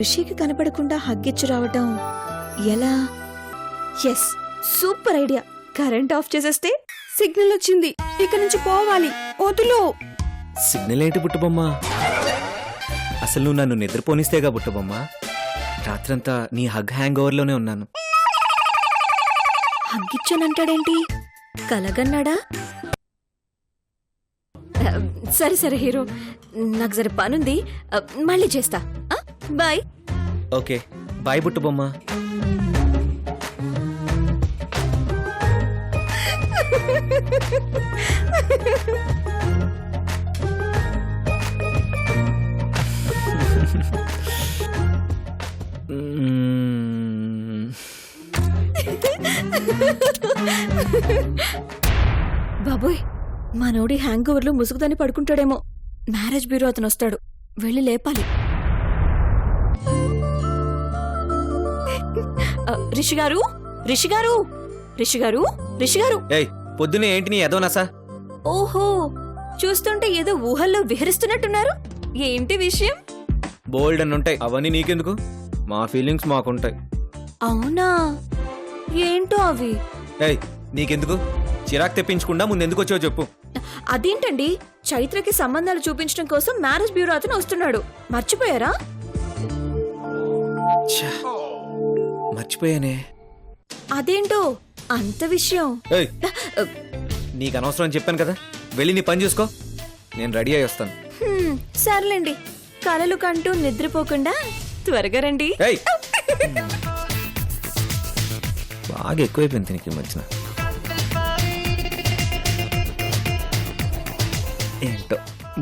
రిషికి కనపడకుండా హగ్గిచ్చి రావటం ఎలా? Yes, super idea. Current off చేసేస్తే సిగ్నల్ వచ్చింది, ఇక నుంచి పోవాలి. వదులు. సిగ్నల్ ఏంటి బుట్టబొమ్మ? అసలు నువ్వు నన్ను నిద్రపోనిస్తేగా బుట్టబొమ్మ. రాత్రంతా నీ హగ్ హ్యాంగ్ ఓవర్లోనే ఉన్నాను. హగ్గిచ్చానంటాడేంటి? కలగన్నాడా? సరే సరే హీరో, నాకు జర పనుంది, మళ్ళీ చేస్తా. బాయ్. Okay bye Buttabomma. బాబోయ్, మనోడి హ్యాంగ్ ఓవర్లో ముసుగుదని పడుకుంటాడేమో. మ్యారేజ్ బ్యూరో అతను వస్తాడు, వెళ్ళి లేపాలి. రిషి గారు, రిషి గారు, రిషి గారు, రిషి గారు. ఏయ్, పొద్దునే ఏంటి నీ ఎదోనసా? ఓహో, చూస్తుంటే ఏదో ఊహల్లో విహరిస్తున్నట్టున్నారు. ఏంటి విషయం? బోల్డ్ అని ఉంటాయి, అవన్నీ నీకెందుకు? మా ఫీలింగ్స్ మాకుంటాయి. అవునా? ఏంటో అవి? ఏయ్, నీకెందుకు? చిరాకు తెప్పించకుండా ముందెందుకు వచ్చావు చెప్పు. అదేంటండి, చైత్రకి సంబంధాలు చూపించడం కోసం మ్యారేజ్ బ్యూరో అతను వస్తున్నాడు, మర్చిపోయారా? మర్చిపోయానే. అదేంటో అంత విషయం. ఏయ్, నీకు అనవసరం చెప్పాను కదా, వెళ్ళి నీ పని చూసుకో, నేను రెడీ అయ్యి వస్తాను. సర్లేండి, కలలు కంటూ నిద్రపోకుండా త్వరగా రండి. ఏయ్, బాగా ఎక్కువైపోయింది నీకు ఈ మధ్యన. ఏంటో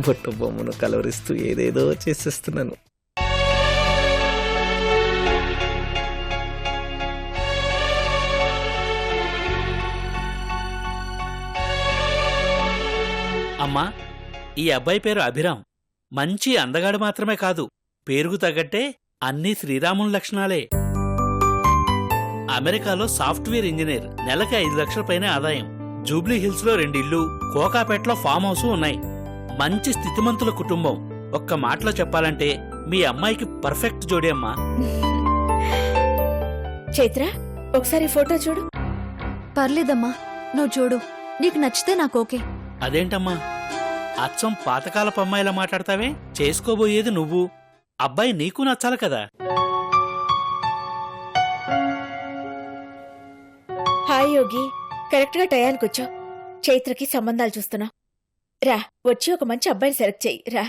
బుట్ట బొమ్మను కలవరిస్తూ ఏదేదో చేసేస్తున్నాను. అమ్మా, ఈ అబ్బాయి పేరు అభిరామ్. మంచి అందగాడు మాత్రమే కాదు, పేరుకు తగ్గట్టే అన్నీ శ్రీరాముని లక్షణాలే. అమెరికాలో సాఫ్ట్వేర్ ఇంజనీర్, నెలకి 5 లక్షల పైన ఆదాయం. జూబ్లీ హిల్స్ లో 2 ఇళ్ళు, కోకాపేటలో ఫామ్ హౌస్ ఉన్నాయి. మంచి స్థితిమంతుల కుటుంబం. ఒక్క మాటలో చెప్పాలంటే మీ అమ్మాయికి పర్ఫెక్ట్ జోడి అమ్మా. చైత్ర, ఒకసారి ఫోటో చూడు. పర్లేదమ్మా, నువ్వు చూడు, నీకు నచ్చితే నాకు ఓకే. అదేంటమ్మా, అచ్చం పాతకాలపు అమ్మాయిలా మాట్లాడతావే? చేసుకోబోయేది నువ్వు, అబ్బాయి నీకు నచ్చాలి కదా. హాయ్ యోగి, కరెక్ట్ గా టయానికి వచ్చావు. చైత్రకి సంబంధాలు చూస్తున్నా. రా, వచ్చి ఒక మంచి అబ్బాయిని సెలెక్ట్ చెయ్యి. రా.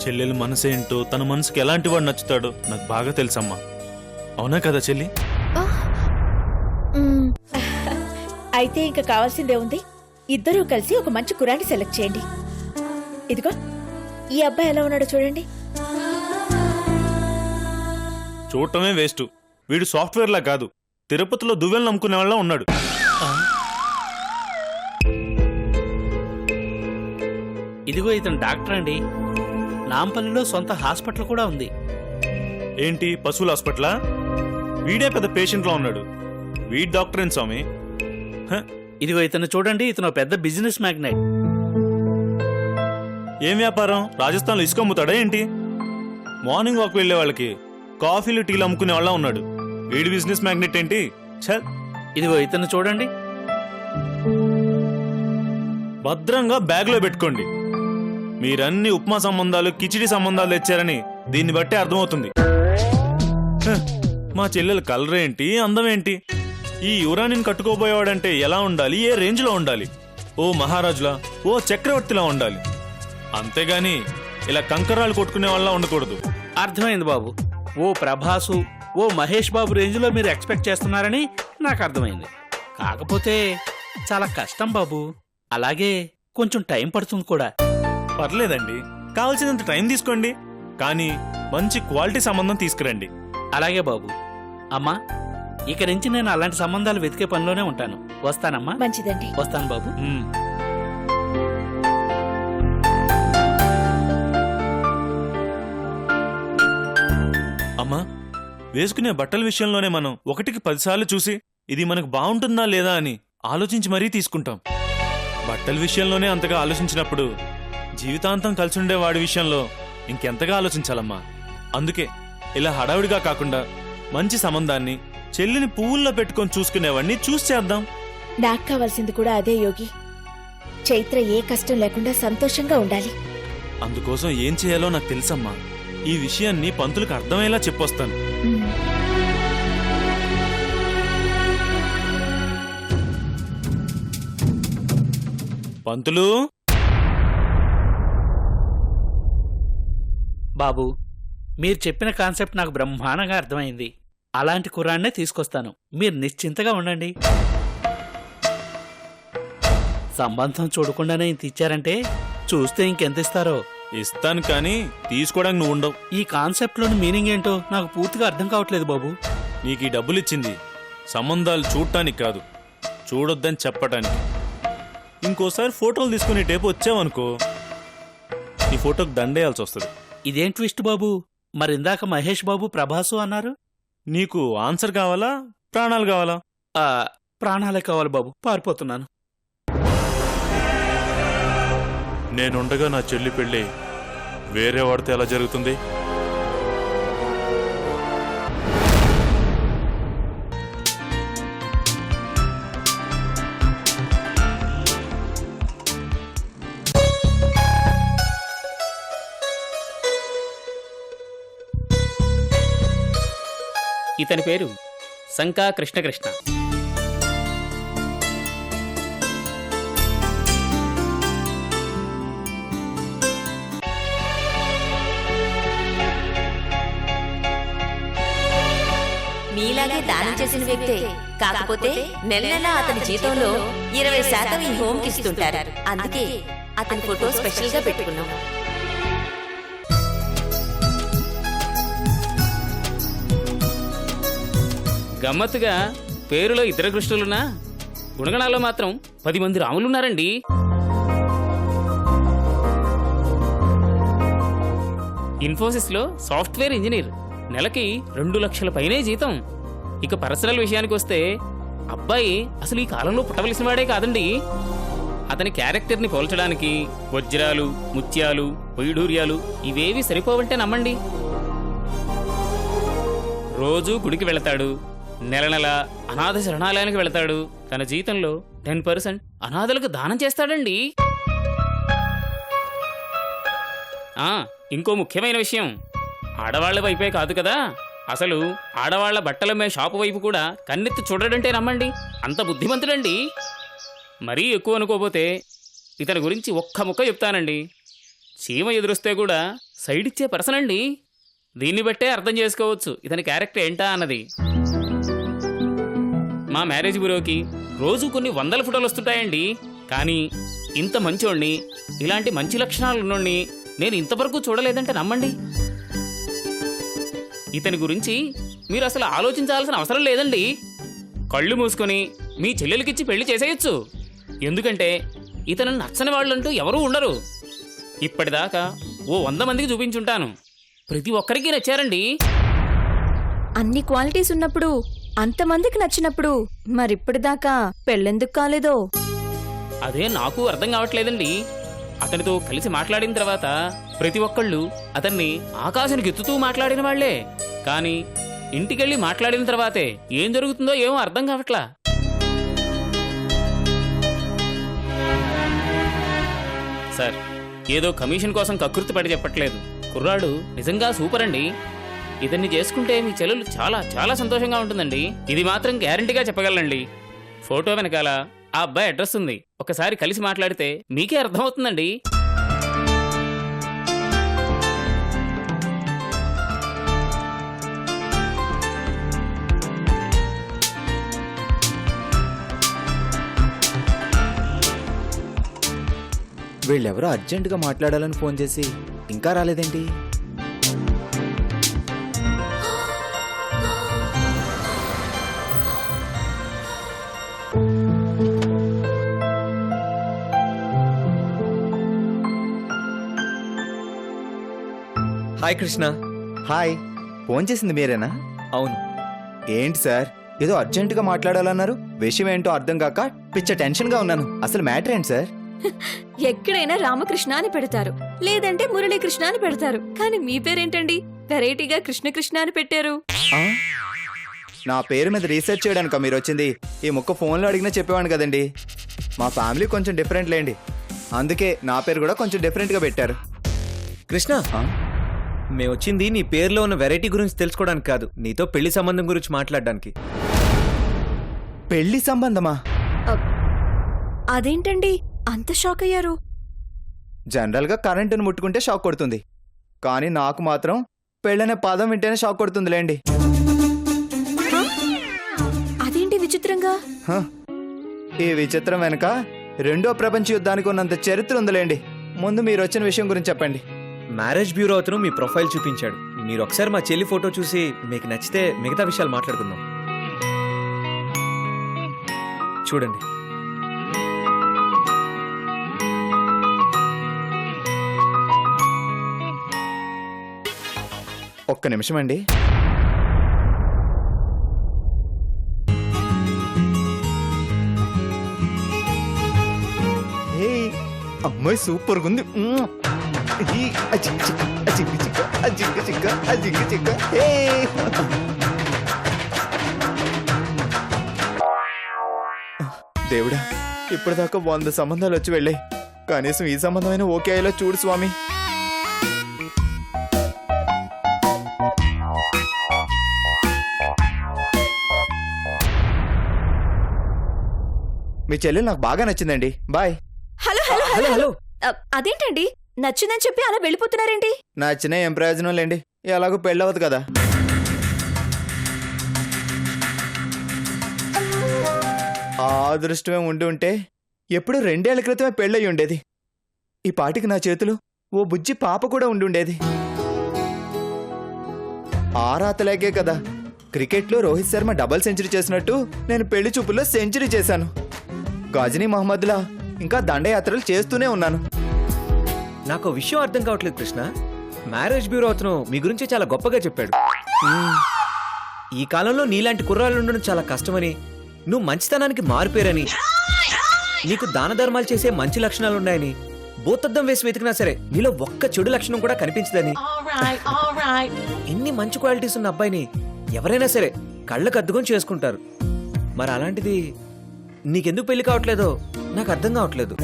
చెల్లెల మనసేంటో, తన మనసుకి ఎలాంటి వాడు నచ్చుతాడో నాకు బాగా తెలుసమ్మా. అవునా కదా చెల్లి? అయితే ఇంకా కావాల్సిందే ఉంది, ఇద్దరూ కలిసి ఒక మంచి కురాన్ని సెలెక్ట్ చేయండి. ఇదిగో, ఈ అబ్బాయి ఎలా ఉన్నాడో చూడండి. చూడటమే వేస్ట్, వీడు సాఫ్ట్వేర్ లా కాదు, తిరుపతిలో దువ్వెలు నమ్ముకునే వాళ్ళ ఉన్నాడు. ఇదిగో ఇతను డాక్టర్ అండి. నాంపల్లిలో సొంత హాస్పిటల్ కూడా ఉంది. ఏంటి, పశువుల హాస్పిటలా? వీడే పెద్ద పేషెంట్ లా ఉన్నాడు. వీడి డాక్టర్ ఏం స్వామి? ఇదిగో ఇతను చూడండి, ఇతను పెద్ద బిజినెస్ మ్యాగ్నెట్. ఏం వ్యాపారం? రాజస్థాన్లో ఇసుక అమ్ముతాడా ఏంటి? మార్నింగ్ వాక్ వెళ్లే వాళ్ళకి కాఫీలు టీలు అమ్ముకునే వాళ్ళ ఉన్నాడు. వీడి బిజినెస్ మ్యాగ్నెట్ ఏంటి? ఇదిగో ఇతను చూడండి. భద్రంగా బ్యాగ్ లో పెట్టుకోండి. మీరన్ని ఉప్మా సంబంధాలు, కిచిడి సంబంధాలు తెచ్చారని దీన్ని బట్టి అర్థమవుతుంది. మా చెల్లెల కలర్ ఏంటి, అందం ఏంటి? ఈ యువరాణిని కట్టుకోబోయేవాడంటే ఎలా ఉండాలి, ఏ రేంజ్ లో ఉండాలి? ఓ మహారాజులా, ఓ చక్రవర్తిలా ఉండాలి. అంతేగాని ఇలా కంకరాలు కొట్టుకునే వాళ్ళ ఉండకూడదు. అర్థమైంది బాబు. ఓ ప్రభాసు, ఓ మహేష్ బాబు రేంజ్ లో మీరు ఎక్స్పెక్ట్ చేస్తున్నారని నాకు అర్థమైంది. కాకపోతే చాలా కష్టం బాబు, అలాగే కొంచెం టైం పడుతుంది కూడా. పర్లేదండి, కావాల్సినంత టైం తీసుకోండి, కానీ మంచి క్వాలిటీ సంబంధం తీసుకురండి. అలాగే బాబు. అమ్మా, ఇక నుంచి నేను అలాంటి సంబంధాలు వెతికే పనిలోనే ఉంటాను. వస్తానమ్మా. మంచిదండి. వస్తాను బాబు. అమ్మా, వేసుకునే బట్టల విషయంలోనే మనం 1కి 10 సార్లు చూసి ఇది మనకు బాగుంటుందా లేదా అని ఆలోచించి మరీ తీసుకుంటాం. బట్టల విషయంలోనే అంతగా ఆలోచించినప్పుడు జీవితాంతం కలిసి ఉండే వాడి విషయంలో ఇంకెంతగా ఆలోచించాలమ్మా. అందుకే ఇలా హడావిడిగా కాకుండా మంచి సంబంధాన్ని చెల్లిని పువ్వుల్లో పెట్టుకొని చూసుకునేవాడిని చూసి చేద్దాం. నాకు కావాల్సింది కూడా అదే యోగి. చైత్ర ఏ కష్టం లేకుండా సంతోషంగా ఉండాలి. అందుకోసం ఏం చేయాలో నాకు తెలుసమ్మా. ఈ విషయాన్ని పంతులకు అర్థమయ్యేలా చెప్పొస్తాను. పంతులు, బాబు, మీరు చెప్పిన కాన్సెప్ట్ నాకు బ్రహ్మాండంగా అర్థమైంది. అలాంటి కుర్రాన్నే తీసుకొస్తాను. మీరు నిశ్చింతగా ఉండండి. సంబంధం చూడకుండానే ఇంత ఇచ్చారంటే చూస్తే ఇంకెంత ఇస్తారో. ఇస్తాను కానీ తీసుకోవడానికి నువ్వు ఉండవు. ఈ కాన్సెప్ట్లోని మీనింగ్ ఏంటో నాకు పూర్తిగా అర్థం కావట్లేదు బాబు. నీకు ఈ డబ్బులిచ్చింది సంబంధాలు చూడటానికి కాదు, చూడొద్దని చెప్పటానికి. ఇంకోసారి ఫోటోలు తీసుకుని టేపు వచ్చావనుకో, ఈ ఫోటోకి దండేయాల్సి వస్తుంది. ఇదేం ట్విస్ట్ బాబు? మరిందాక మహేష్ బాబు, ప్రభాసు అన్నారు. నీకు ఆన్సర్ కావాలా, ప్రాణాలు కావాలా? ప్రాణాలే కావాలి బాబు, పారిపోతున్నాను. నేనుండగా నా చెల్లి పెళ్ళి వేరే వాడితే ఎలా జరుగుతుంది? ఇతని పేరు శంకా కృష్ణకృష్ణ. మీలాగే దానం చేసిన వ్యక్తే, కాకపోతే నెల నెలా అతని జీతంలో 20% ఈ హోమ్ కి ఇస్తుంటారు. అందుకే అతని ఫోటో స్పెషల్ గా పెట్టుకున్నాం. గమ్మత్తుగా పేరులో 2 కృష్ణులున్నా గుణగణాల్లో మాత్రం 10 మంది రాములున్నారండి. ఇన్ఫోసిస్ లో సాఫ్ట్వేర్ ఇంజనీర్, నెలకి 2 లక్షల పైనే జీతం. ఇక పర్సనల్ విషయానికి వస్తే అబ్బాయి అసలు ఈ కాలంలో పుట్టవలసిన వాడే కాదండి. అతని క్యారెక్టర్ ని పోల్చడానికి వజ్రాలు, ముత్యాలు, వైడూర్యాలు ఇవేవి సరిపోవంటే నమ్మండి. రోజూ గుడికి వెళతాడు, నెల నెల అనాథ శరణాలయానికి వెళతాడు. తన జీతంలో 10% అనాథలకు దానం చేస్తాడండి. ఇంకో ముఖ్యమైన విషయం, ఆడవాళ్ల వైపే కాదు కదా, అసలు ఆడవాళ్ల బట్టలమ్మే షాపు వైపు కూడా కన్నెత్తి చూడడంటే నమ్మండి. అంత బుద్ధిమంతుడండి. మరీ ఎక్కువ అనుకోపోతే ఇతని గురించి ఒక్క ముక్క చెప్తానండి. చీమ ఎదురొస్తే కూడా సైడ్ ఇచ్చే పర్సన్ అండి. దీన్ని బట్టే అర్థం చేసుకోవచ్చు ఇతని క్యారెక్టర్ ఏంటా అన్నది. మా మ్యారేజ్ బ్యూరోకి రోజు కొన్ని 100 ఫోటోలు వస్తుంటాయండి. కానీ ఇంత మంచోడిని, ఇలాంటి మంచి లక్షణాలు ఉన్నోడిని నేను ఇంతవరకు చూడలేదంటే నమ్మండి. ఇతని గురించి మీరు అసలు ఆలోచించాల్సిన అవసరం లేదండి. కళ్ళు మూసుకొని మీ చెల్లెలకిచ్చి పెళ్లి చేసేయచ్చు. ఎందుకంటే ఇతను నచ్చని వాళ్ళంటూ ఎవరూ ఉండరు. ఇప్పటిదాకా ఓ 100 మందికి చూపించుంటాను, ప్రతి ఒక్కరికి నచ్చారండి. అన్ని క్వాలిటీస్ ఉన్నప్పుడు, అంతమందికి నచ్చినప్పుడు మరిప్పటిదాకా పెళ్ళెందుకు కాలేదో అదే నాకు అర్థం కావట్లేదండి. అతనితో కలిసి మాట్లాడిన తర్వాత ప్రతి ఒక్కళ్ళు అతన్ని ఆకాశానికి ఎత్తుతూ మాట్లాడిన వాళ్లే. కానీ ఇంటికెళ్ళి మాట్లాడిన తర్వాతే ఏం జరుగుతుందో ఏమో అర్థం కావట్లా. సార్, ఏదో కమిషన్ కోసం కకృతి పడి చెప్పట్లేదు. కుర్రాడు నిజంగా సూపర్ అండి. ఇతన్ని చేసుకుంటే మీ చెల్లెలు చాలా చాలా సంతోషంగా ఉంటుందండి. ఇది మాత్రం గ్యారంటీగా చెప్పగలనండి. ఫోటో వెనకాల ఆ అబ్బాయి అడ్రస్ ఉంది. ఒకసారి కలిసి మాట్లాడితే మీకే అర్థమవుతుందండి. వీళ్ళెవరో అర్జెంటుగా మాట్లాడాలని ఫోన్ చేసి ఇంకా రాలేదేంటి? హాయ్ కృష్ణ. హాయ్, ఫోన్ చేసింది మీరేనా? అవును. ఏంటి సార్, ఏదో అర్జెంటుగా మాట్లాడాలన్నారు. విషయం ఏంటో అర్థం కాక పిచ్చ టెన్షన్గా ఉన్నాను. అసలు మ్యాటర్ ఏంటి సార్? ఎక్కడైనా రామకృష్ణ అని పెడతారు, లేదంటే మురళీకృష్ణ అని పెడతారు. కానీ మీ పేరేంటండి వెరైటీగా కృష్ణ కృష్ణ అని పెట్టారు? ఆ? నా పేరు మీద రీసెర్చ్ చేయడానిక మీరు వచ్చింది? ఈ ముక్క ఫోన్లో అడిగినా చెప్పేవాడిని కదండి. మా ఫ్యామిలీ కొంచెం డిఫరెంట్ లేండి, అందుకే నా పేరు కూడా కొంచెం డిఫరెంట్గా పెట్టారు. కృష్ణ, మేము వచ్చింది నీ పేరులో ఉన్న వెరైటీ గురించి తెలుసుకోవడానికి కాదు, నీతో పెళ్లి సంబంధం గురించి మాట్లాడడానికి. పెళ్లి సంబంధమా? అదేంటండి అంత షాక్ అయ్యారు? జనరల్గా కరెంటును ముట్టుకుంటే షాక్ కొడుతుంది, కానీ నాకు మాత్రం పెళ్ళనే పదం వింటేనే షాక్ కొడుతుందిలేండి. అదేంటి విచిత్రంగా? హ, ఈ విచిత్రం వెనక రెండో ప్రపంచ యుద్ధానికి ఉన్నంత చరిత్ర ఉందిలేండి. ముందు మీరు వచ్చిన విషయం గురించి చెప్పండి. మ్యారేజ్ బ్యూరో అతను మీ ప్రొఫైల్ చూపించాడు. మీరు ఒకసారి మా చెల్లి ఫోటో చూసి మీకు నచ్చితే మిగతా విషయాలు మాట్లాడుకుందాం. చూడండి. ఒక్క నిమిషం అండి. అమ్మాయి సూపర్ గా ఉంది. దేవుడా, ఇప్పటిదాకా 100 సంబంధాలు వచ్చి వెళ్ళాయి, కనీసం ఈ సంబంధమైన ఓకే అయ్యేలా చూడు స్వామి. మీ చెల్లెలు నాకు బాగా నచ్చిందండి. Bye. Hello hello hello hello అదేంటండి నచ్చిందని చెప్పి అలా వెళ్ళిపోతున్నారేంటి? నచ్చిన ఏం ప్రయోజనం లేండి, ఎలాగో పెళ్ళవద్దు కదా. ఆ అదృష్టమే ఉండి ఉంటే ఎప్పుడు 2 ఏళ్ల క్రితమే పెళ్ళయి ఉండేది. ఈ పాటికి నా చేతులు ఓ బుజ్జి పాప కూడా ఉండి ఉండేది. ఆ రాతలేకే కదా క్రికెట్లో రోహిత్ శర్మ డబుల్ సెంచరీ చేసినట్టు నేను పెళ్లి చూపుల్లో సెంచరీ చేశాను. గజనీ మహమ్మద్లా ఇంకా దండయాత్రలు చేస్తూనే ఉన్నాను. నాకు విషయం అర్థం కావట్లేదు కృష్ణ. మ్యారేజ్ బ్యూరో అతను మీ గురించి చాలా గొప్పగా చెప్పాడు. ఈ కాలంలో నీలాంటి కుర్రాళ్ళు ఉండడం చాలా కష్టమని, నువ్వు మంచితనానికి మారిపోయారని, నీకు దాన ధర్మాలు చేసే మంచి లక్షణాలున్నాయని, భూతద్దం వేసి వెతికినా సరే నీలో ఒక్క చెడు లక్షణం కూడా కనిపించదని, ఇన్ని మంచి క్వాలిటీస్ ఉన్న అబ్బాయిని ఎవరైనా సరే కళ్ళకు అద్దుకొని చేసుకుంటారు. మరి అలాంటిది నీకెందుకు పెళ్లి కావట్లేదో నాకు అర్థం కావట్లేదు.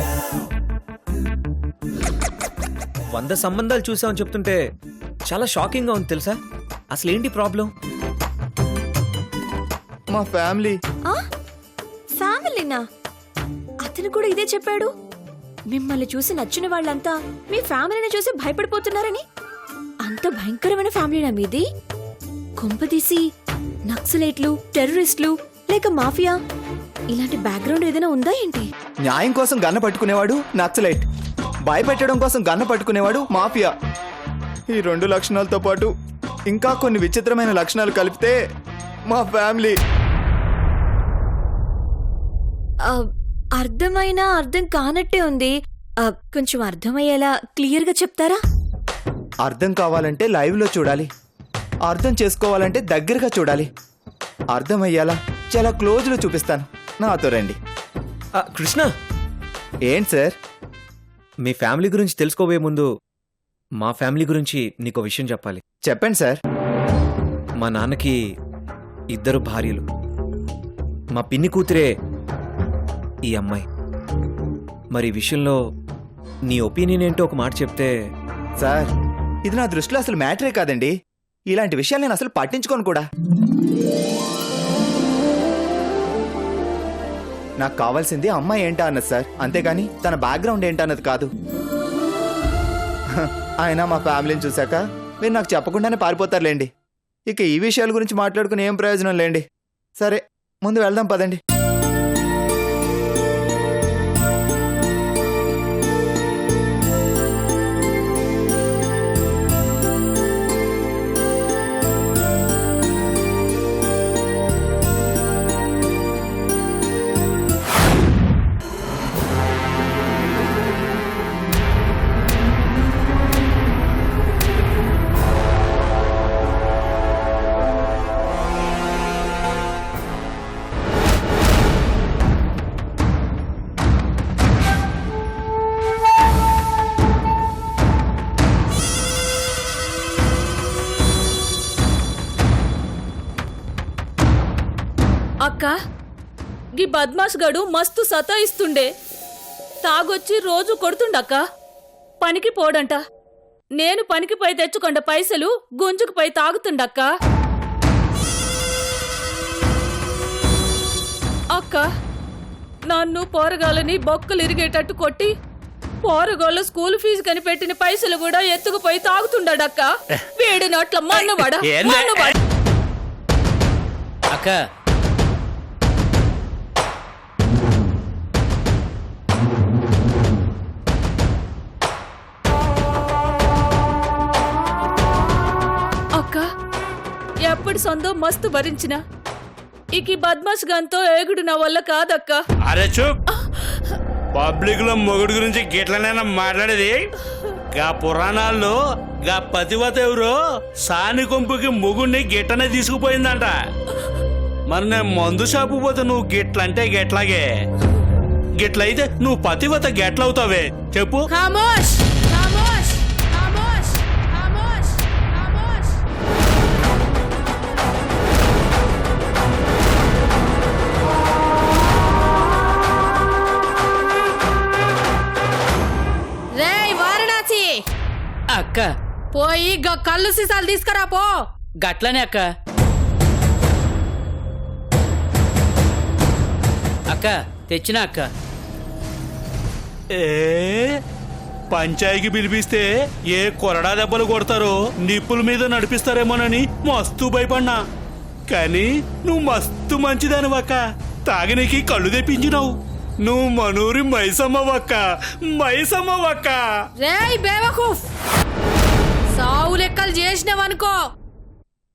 100 సంబంధాలు చూసామని చెప్తుంటే చాలా షాకింగ్ గా ఉంది తెలుసా. అసలేంటి ప్రాబ్లం? మా ఫ్యామిలీ. ఫ్యామిలీనా? అతను కూడా ఇదే చెప్పాడు. మిమ్మల్ని చూసి నచ్చిన వాళ్ళంతా మీ ఫ్యామిలీని చూసి భయపడిపోతున్నారని. అంత భయంకరమైన ఫ్యామిలీనా మీది? కొంపదీసి నక్సలైట్లు, టెర్రరిస్టులు లేక మాఫియా ఇలాంటి బ్యాక్గ్రౌండ్ ఏదైనా ఉందా ఏంటి? న్యాయం కోసం గన్న పట్టుకునేవాడు నక్సలైట్, భయపెట్టడం కోసం గన్న పట్టుకునేవాడు మాఫియా. ఈ 2 లక్షణాలతో పాటు ఇంకా కొన్ని విచిత్రమైన లక్షణాలు కలిపితే మా ఫ్యామిలీ. అర్థమైనా అర్థం కానట్టే ఉంది. కొంచెం అర్థమయ్యేలా క్లియర్ గా చెప్తారా? అర్థం కావాలంటే లైవ్ లో చూడాలి, అర్థం చేసుకోవాలంటే దగ్గరగా చూడాలి. అర్థమయ్యేలా చాలా క్లోజ్ లో చూపిస్తాను, నాతో రండి. కృష్ణ, ఏంటి సార్? మీ ఫ్యామిలీ గురించి తెలుసుకోబోయే ముందు మా ఫ్యామిలీ గురించి నీకో విషయం చెప్పాలి. చెప్పండి సార్. మా నాన్నకి 2 భార్యలు. మా పిన్ని కూతురే ఈ అమ్మాయి. మరి ఈ విషయంలో నీ ఒపీనియన్ ఏంటో ఒక మాట చెప్తే. సార్, ఇది నా దృష్టిలో అసలు మ్యాటరే కాదండి. ఇలాంటి విషయాలు నేను అసలు పట్టించుకోను కూడా. నాకు కావాల్సింది అమ్మాయి ఏంటా అన్నది సార్, అంతేగాని తన బ్యాక్గ్రౌండ్ ఏంటా అన్నది కాదు. అయినా మా ఫ్యామిలీని చూశాక మీరు నాకు చెప్పకుండానే పారిపోతారులేండి. ఇక ఈ విషయాల గురించి మాట్లాడుకుని ఏం ప్రయోజనం లేండి. సరే, ముందు వెళ్దాం పదండి. అక్క గీ బద్మాష్ గడు మస్తు సతాయిస్తుండే. తాగొచ్చి రోజు కొడుతుండక్క. పనికి పోడంట. నేను పనికి పోయి తెచ్చుకొండ పైసలు గుంజుకు పోయి తాగుతుండక్క. అక్క నన్ను పోరగాళ్ళని బొక్కలు ఇరిగేటట్టు కొట్టి పోరగాళ్ళ స్కూల్ ఫీజు కని పెట్టిన పైసలు కూడా ఎత్తుకుపోయి తాగుతుండక్క. వేడి నోట్ల మన్నుబడ అక్క అక్క ఎప్పటి సొందో మస్తు భరించిన ఇక బద్మాష్ గంతో ఏగుడు నా వల్ల కాదక్క. అరే చూప్, పబ్లిక్ లో మొగుడు గురించి గిట్లనైనా మాట్లాడేది. గా పురాణాల్లో గా పతివత ఎవరో సాని కొంపుకి మొగుడిని గిట్టనే తీసుకుపోయిందంట. మరి నేను మందు షాపు పోతే నువ్వు గిట్లంటే గెట్లాగే, గిట్లయితే నువ్వు పతివత గెట్లవుతావే చెప్పు. ఖామోష్ ఖామోష్ ఖామోష్ ఖామోష్ ఖామోష్. రేయ్ వారణాసి, అక్క పోయి కళ్ళు సీసాలు తీసుకురా పో. గట్లనే అక్క. అక్క తెచ్చినా అక్క. ఏ పంచాయికి పిలిపిస్తే ఏ కొరడా దెబ్బలు కొడతారో నిప్పుల మీద నడిపిస్తారేమోనని మస్తు భయపడినా. కానీ నువ్వు మస్తు మంచిదానివక్క, తాగనీకి కళ్ళు తెప్పించినావు. నువ్వు మనూరి మైసమ్మవక్క, మైసమ్మవక్క. రేయ్ బేవకూఫ్, సావు లెక్కలు చేసినావనుకో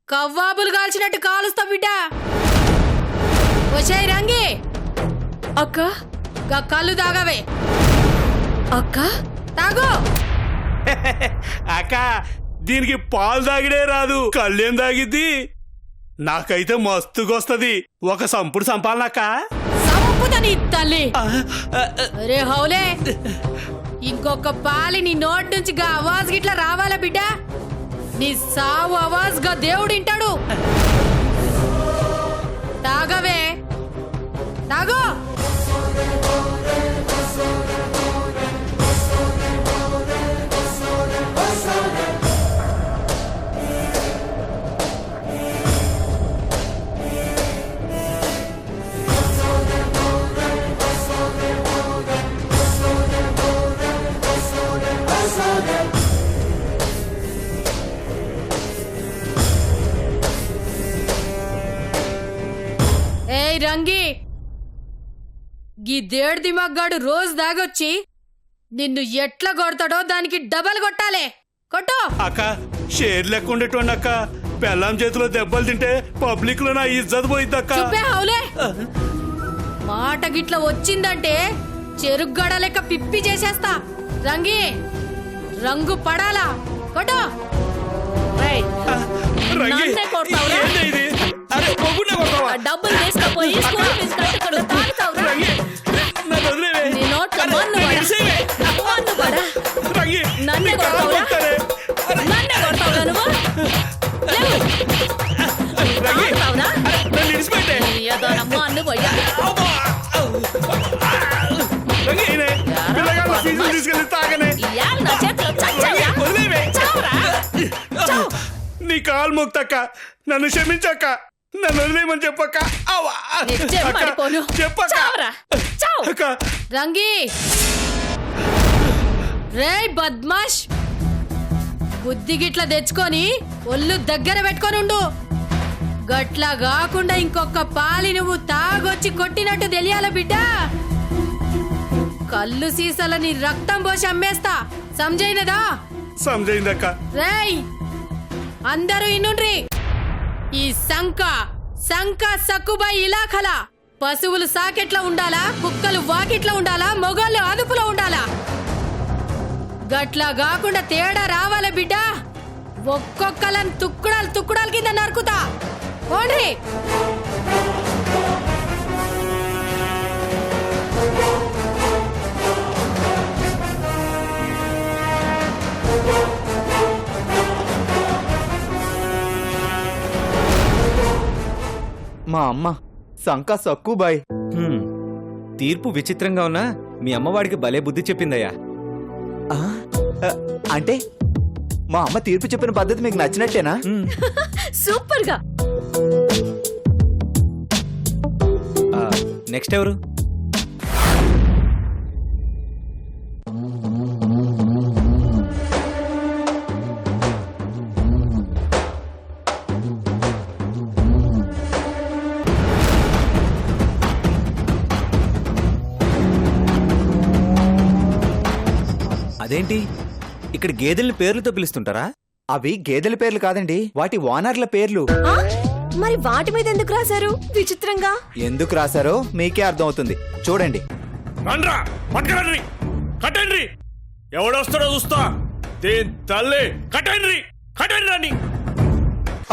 కవ్వాబులు కాల్చినట్టు కాలుస్తా బిడ్డ. వచ్చాయి రంగి అక్క, గా కళ్ళు తాగవే అక్క. తాగు అక్క, దీనికి పాలు తాగిడే రాదు, కళ్ళేం తాగిద్ది. నాకైతే మస్తుగొస్తది. ఒక సంపుడు సంపాలనక్క. సంపుతని తల్లి. అరే హౌలే, ఇంకొక పాలి నీ నోటి నుంచి గా అవాజ్ గిట్లా రావాలా బిడ్డ. నీ సావు అవాజ్ గా దేవుడింటాడు. తాగవే తాగు. ఏయ్ రంగి, గీ దేడు దిమాగ్గాడు రోజు దాగొచ్చి నిన్ను ఎట్లా కొడతాడో దానికి డబల్ కొట్టాలే. కొట్టు అక్క, షేర్ లెక్క ఉండేటోండక్క. పెళ్ళాం చేతిలో దెబ్బలు తింటే పబ్లిక్ లో నా ఇజ్జత్ పోయిద్దక్క. చెప్పే హౌలే, మాట గిట్లా వచ్చిందంటే చెరుగ్గడ లెక్క పిప్పి చేసేస్తా. రంగి రంగు పడాలా. కొట్టు. రేయ్, నన్నే కొడతావురా? ఏంది ఇది? అరే, మొగుడ్నే కొడతావా? డబ్బులు తీసుకుపోయి స్కూల్ ఫీజు కట్టకుండా తాగుతావురా? నన్ను వదిలేవే. నీ నోట్లో మన్ను నన్ను పడా. ఇడిసేవే. మన్ను పడా. రంగి, నన్నే నీ కాలు కొడతావురా? మొక్కుతానే. నన్నే కొడతావురా నువ్వు? లేవు. రంగి, తాగుతావురా? నన్ను ఇడిచిపెట్టే. నీ యదోనమ్మ అన్ను పోయా. అబ్బా. రంగి, ఈయనే. పిల్లగాళ్ళ ఫీజులు తీసుకెళ్ళి తాగనే. ఇయ్యాల నా చేతిలో చచ్చావురా? రంగి, వదిలేవే. చావురా? చావు. నీ కాలు మొక్తక్క, నన్ను క్షమించక్క, నన్ను వదిలేయమని చెప్పక్క. అవ్వా. నిజం అక్క, పడిపోను. చెప్పక్క. చావురా? చావు. అక్క, రంగి, రేయ్ బద్మాష్, బుద్ధి గిట్ల తెచ్చుకొని ఒళ్ళు దగ్గర పెట్టుకొని ఉండు. గట్లా కాకుండా ఇంకొక పాలి నువ్వు తాగొచ్చి కొట్టినట్టు తెలియాల బిడ్డ. కళ్ళు సీసాలని రక్తం పోసి అమ్మేస్తా. సంజైనదా? సమజైందక్క. రేయ్ అందరూ ఇన్నుండ్రి. ఈ సంక సక్కుబై ఇలాఖల పశువులు సాకెట్లా ఉండాలా, కుక్కలు వాకిట్లా ఉండాలా, మొగళ్ళు అదుపులో ఉండాలా. గట్లా కాకుండా తేడా రావాల బిడ్డ. ఒక్కొక్కలను తుక్కుడాలు కింద నరుకుతా. పోండ్రి. మా అమ్మ సంకా సక్కు బాయ్. హ్మ్. తీర్పు విచిత్రంగా ఉన్నా మీ అమ్మవాడికి భలే బుద్ధి చెప్పిందయ్యా. ఆ, అంటే మా అమ్మ తీర్పు చెప్పిన పద్ధతి మీకు నచ్చినట్టేనా? సూపర్ గా. నెక్స్ట్ ఎవరు? అదేంటి ఇక్కడ గేదెల్ని పేర్లతో పిలుస్తుంటారా? అవి గేదెల పేర్లు కాదండి, వాటి ఓనర్ల పేర్లు. ఆ? మరి వాటి మీద ఎందుకు రాశారు విచిత్రంగా? ఎందుకు రాశారో మీకే అర్థం అవుతుంది, చూడండి. రండ్రా, పట్టుకురండి, కట్టండి. ఎవడొస్తాడో చూస్తా. దేని తల్లి, కట్టండి, కట్టండి రాని.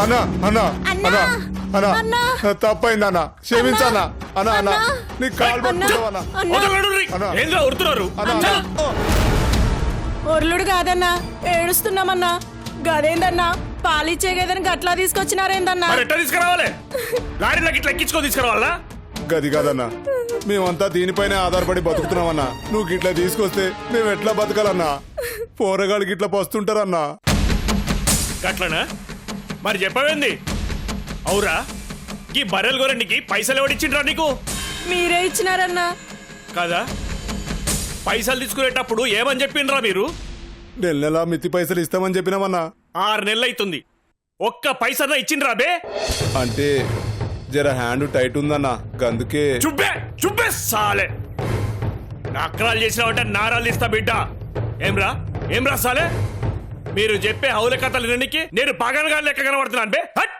అన్నా అన్నా అన్నా అన్నా తప్పైంది అన్నా, క్షమించన్నా. అన్నా అన్నా నీ కాలు పట్టుకుంటావు అన్నా. అన్నా. ఏంద్రా ఉడుతున్నారు? అన్నా ఒర్లుడు కాదన్నా, ఏడుస్తున్నామన్నా. గదేందన్నా, పాలిచ్చే గేదని గట్లా తీసుకొచ్చినారేందన్నా? మరి ఎట్లా తీసుకురావాలి? లారీలోకి ఇట్లా ఎక్కించుకొని తీసుకురావాలా? గది కాదన్నా, మేమంతా దీనిపైనే ఆధారపడి బతుకుతున్నామన్నా. నువ్వు గిట్లా తీసుకొస్తే మేము ఎట్లా బతకాలన్నా? పోరగాళ్ళకి ఇట్లా పస్తుంటారన్నా. గట్లనా? మరి చెప్పవేంది? అవురా, ఈ బర్రెలు గోరెండికి పైసలు ఎవడిచ్చిండ్రా నీకు? మీరే ఇచ్చినారన్నా. కాదా? పైసలు తీసుకునేటప్పుడు ఏమని చెప్పిండ్రా మీరు? నెల నెలా మిత్తి పైసలు ఇస్తామని చెప్పినామన్నా. 6 నెలలు అవుతుంది, ఒక్క పైసా ఇచ్చిండ్రా బే? అంటే జర హ్యాండ్ టైట్ ఉందన్నా, అందుకే. చుబ్బే చుబ్బే సాలే, నక్కరాలు చేసినావంటే నారాలు ఇస్తా బిడ్డ. ఏమ్రా సాలే, మీరు చెప్పే హౌల కథలు వినడానికి నేను పగనగా లెక్క కనబడుతున్నాను బే. హట్!